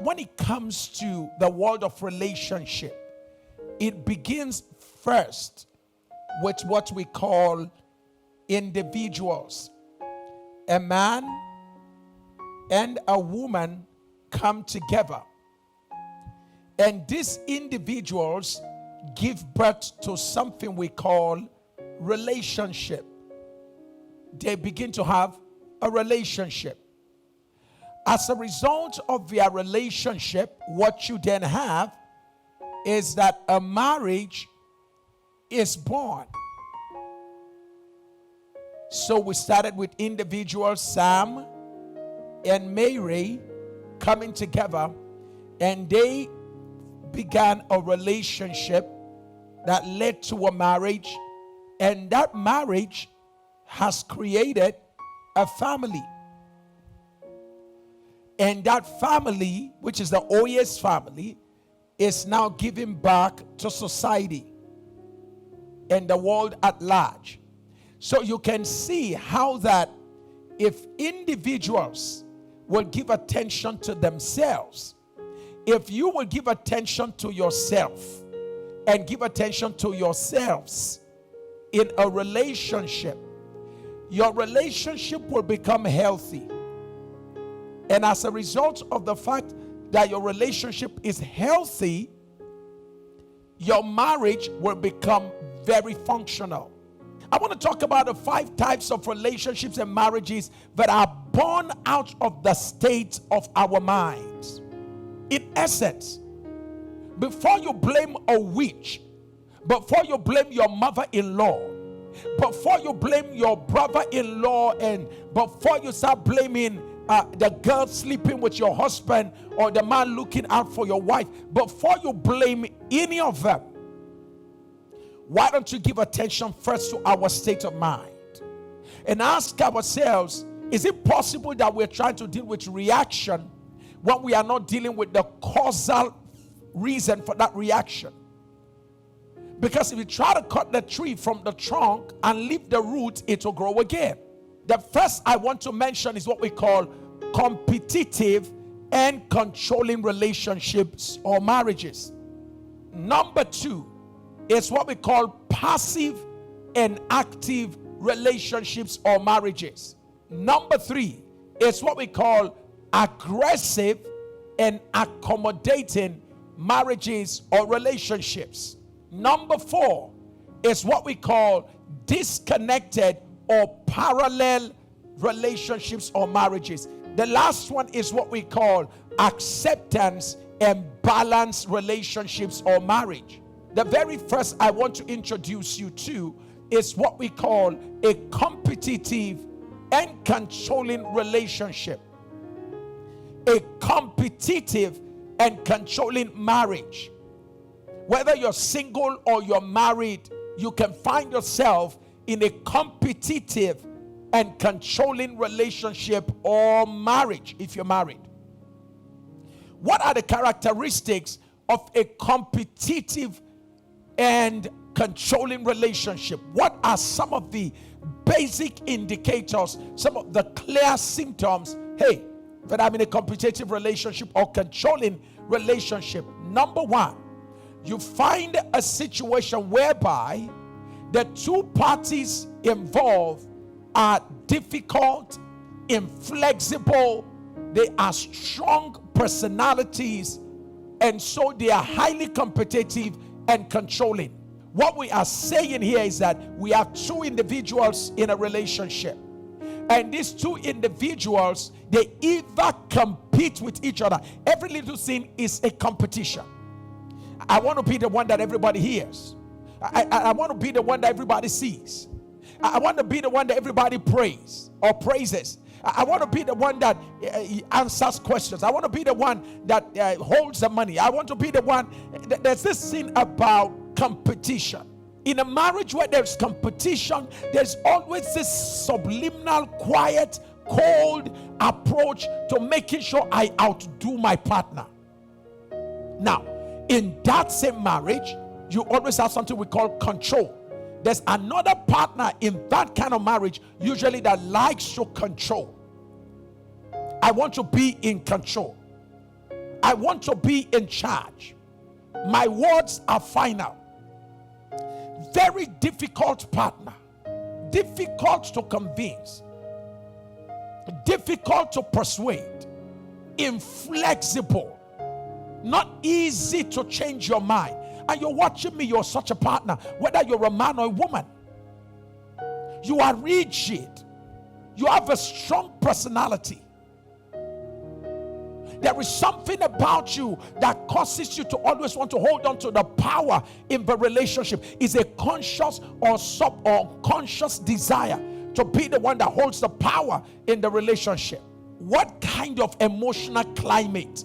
When it comes to the world of relationship, it begins first with what we call individuals. A man and a woman come together, and these individuals give birth to something we call relationship. They begin to have a relationship. As a result of their relationship, what you then have is that a marriage is born. So we started with individuals, Sam and Mary, coming together, and they began a relationship that led to a marriage, and that marriage has created a family. And that family, which is the Oye's family, is now giving back to society and the world at large. So you can see how that if individuals will give attention to themselves, if you will give attention to yourself and give attention to yourselves in a relationship, your relationship will become healthy. And as a result of the fact that your relationship is healthy, your marriage will become very functional. I want to talk about the 5 types of relationships and marriages that are born out of the state of our minds. In essence, before you blame a witch, before you blame your mother-in-law, before you blame your brother-in-law, and before you start blaming the girl sleeping with your husband or the man looking out for your wife, before you blame any of them, why don't you give attention first to our state of mind and ask ourselves, is it possible that we're trying to deal with reaction when we are not dealing with the causal reason for that reaction? Because if you try to cut the tree from the trunk and leave the root, it will grow again. The first I want to mention is what we call competitive and controlling relationships or marriages. Number 2 is what we call passive and active relationships or marriages. Number 3 is what we call aggressive and accommodating marriages or relationships. Number 4 is what we call disconnected or parallel relationships or marriages. The last one is what we call acceptance and balanced relationships or marriage. The very first I want to introduce you to is what we call a competitive and controlling relationship. A competitive and controlling marriage. Whether you're single or you're married, you can find yourself in a competitive and controlling relationship or marriage if you're married. What are the characteristics of a competitive and controlling relationship? What are some of the basic indicators, some of the clear symptoms, hey, that I'm in a competitive relationship or controlling relationship? Number 1, you find a situation whereby the 2 parties involved are difficult, inflexible, they are strong personalities, and so they are highly competitive and controlling. What we are saying here is that we have 2 individuals in a relationship, and these 2 individuals, they either compete with each other. Every little thing is a competition. I want to be the one that everybody hears. I want to be the one that everybody sees. I want to be the one that everybody prays or praises. I want to be the one that answers questions. I want to be the one that holds the money. I want to be the one. There's this thing about competition. In a marriage where there's competition, there's always this subliminal, quiet, cold approach to making sure I outdo my partner. Now, in that same marriage, you always have something we call control. There's another partner in that kind of marriage usually that likes to control. I want to be in control. I want to be in charge. My words are final. Very difficult partner. Difficult to convince. Difficult to persuade. Inflexible. Not easy to change your mind. And you're watching me, you're such a partner, whether you're a man or a woman. You are rigid. You have a strong personality. There is something about you that causes you to always want to hold on to the power in the relationship. It's a conscious or subconscious desire to be the one that holds the power in the relationship. What kind of emotional climate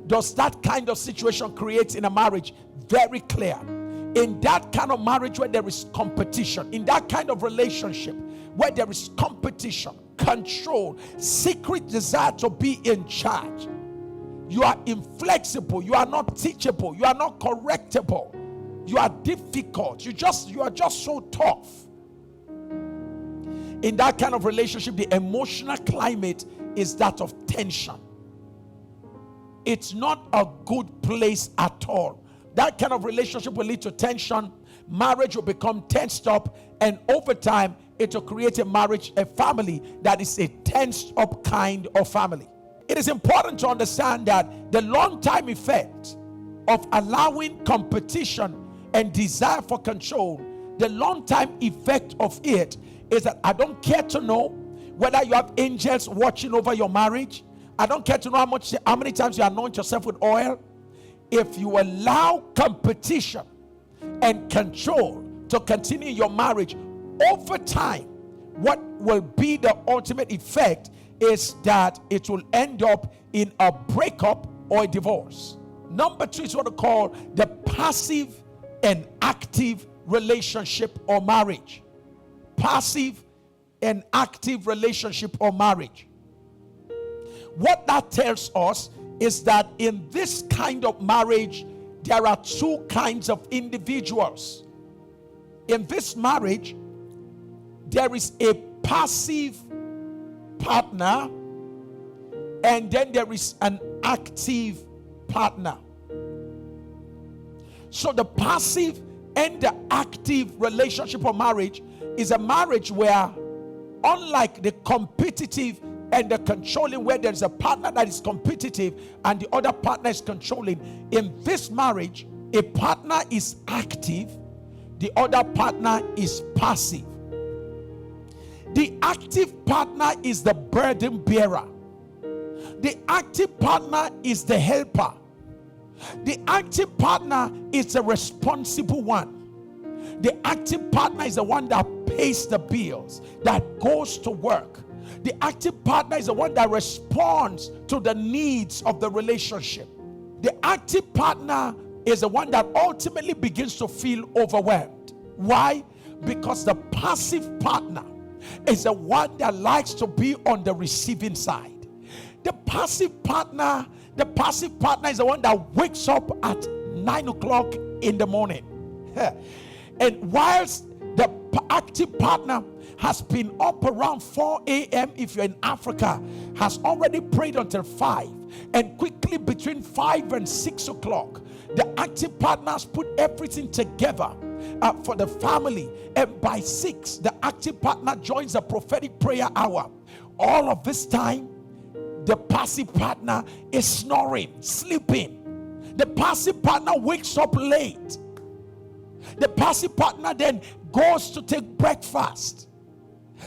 does that kind of situation create in a marriage? Very clear. In that kind of marriage where there is competition, in that kind of relationship where there is competition, control, secret desire to be in charge, you are inflexible, you are not teachable, you are not correctable, you are difficult, you are just so tough. In that kind of relationship, the emotional climate is that of tension. It's not a good place at all. That kind of relationship will lead to tension. Marriage will become tensed up, and over time it will create a family that is a tensed up kind of family. It is important to understand that the long-term effect of allowing competition and desire for control, the long-term effect of it is that I don't care to know whether you have angels watching over your marriage. I don't care to know how many times you anoint yourself with oil. If you allow competition and control to continue your marriage, over time, what will be the ultimate effect is that it will end up in a breakup or a divorce. Number 2 is what we call the passive and active relationship or marriage. Passive and active relationship or marriage. What that tells us is that in this kind of marriage, there are 2 kinds of individuals. In this marriage, there is a passive partner, and then there is an active partner. So the passive and the active relationship or marriage is a marriage where, unlike the competitive and the controlling, where there's a partner that is competitive and the other partner is controlling, in this marriage, a partner is active, the other partner is passive. The active partner is the burden bearer. The active partner is the helper. The active partner is the responsible one. The active partner is the one that pays the bills, that goes to work. The active partner is the one that responds to the needs of the relationship. The active partner is the one that ultimately begins to feel overwhelmed. Why? Because the passive partner is the one that likes to be on the receiving side. The passive partner is the one that wakes up at 9 o'clock in the morning. And whilst the active partner has been up around 4 a.m. if you're in Africa, has already prayed until 5, and quickly between 5 and 6 o'clock, the active partners put everything together for the family, and by 6 the active partner joins the prophetic prayer hour. All of this time the passive partner is snoring, sleeping. The passive partner wakes up late. The passive partner then goes to take breakfast,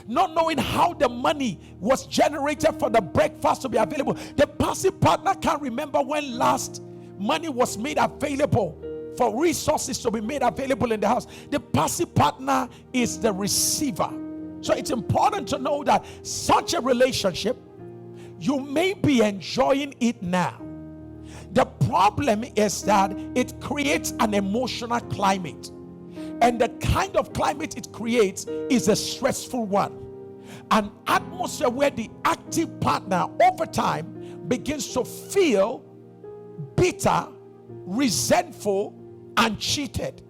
not knowing how the money was generated for the breakfast to be available. The passive partner can't remember when last money was made available for resources to be made available in the house. The passive partner is the receiver. So it's important to know that such a relationship, you may be enjoying it now. The problem is that it creates an emotional climate. And the kind of climate it creates is a stressful one. An atmosphere where the active partner over time begins to feel bitter, resentful, and cheated.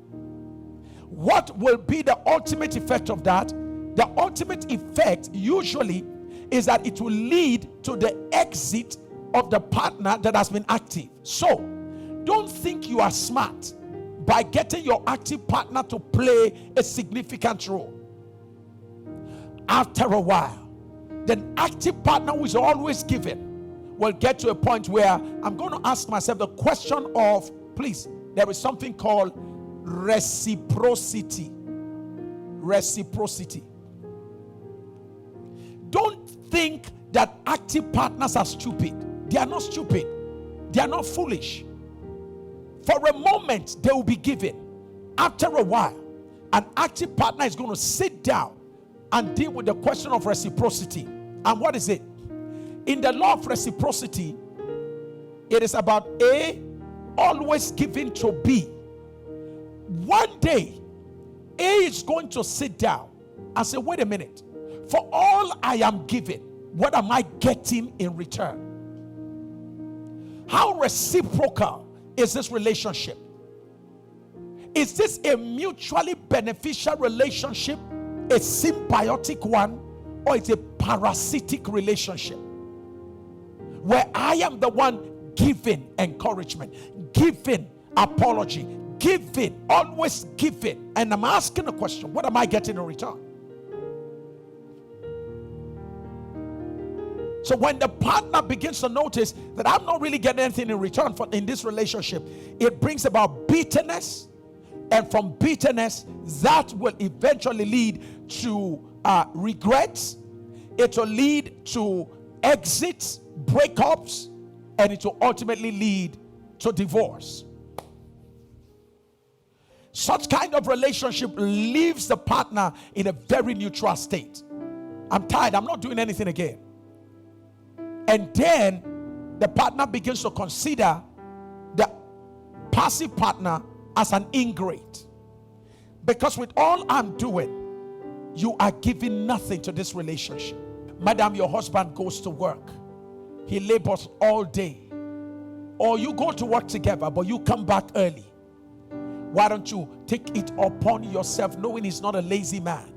What will be the ultimate effect of that? The ultimate effect usually is that it will lead to the exit of the partner that has been active. So don't think you are smart by getting your active partner to play a significant role. After a while, the active partner who is always giving will get to a point where I'm going to ask myself the question of, please, there is something called reciprocity. Reciprocity. Don't think that active partners are stupid. They are not stupid. They are not foolish. For a moment, they will be given. After a while, an active partner is going to sit down and deal with the question of reciprocity. And what is it? In the law of reciprocity, it is about A always giving to B. One day, A is going to sit down and say, wait a minute, for all I am giving, what am I getting in return? How reciprocal is this relationship? Is this a mutually beneficial relationship, a symbiotic one, or it's a parasitic relationship where I am the one giving encouragement, giving apology, giving, always giving, and I'm asking a question, what am I getting in return? So when the partner begins to notice that I'm not really getting anything in return in this relationship, it brings about bitterness, and from bitterness that will eventually lead to regrets. It will lead to exits, breakups, and it will ultimately lead to divorce. Such kind of relationship leaves the partner in a very neutral state. I'm tired, I'm not doing anything again. And then the partner begins to consider the passive partner as an ingrate. Because with all I'm doing, you are giving nothing to this relationship. Madam, your husband goes to work. He labors all day. Or you go to work together, but you come back early. Why don't you take it upon yourself, knowing he's not a lazy man,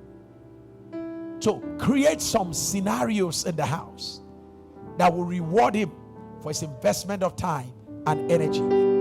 to create some scenarios in the house that will reward him for his investment of time and energy.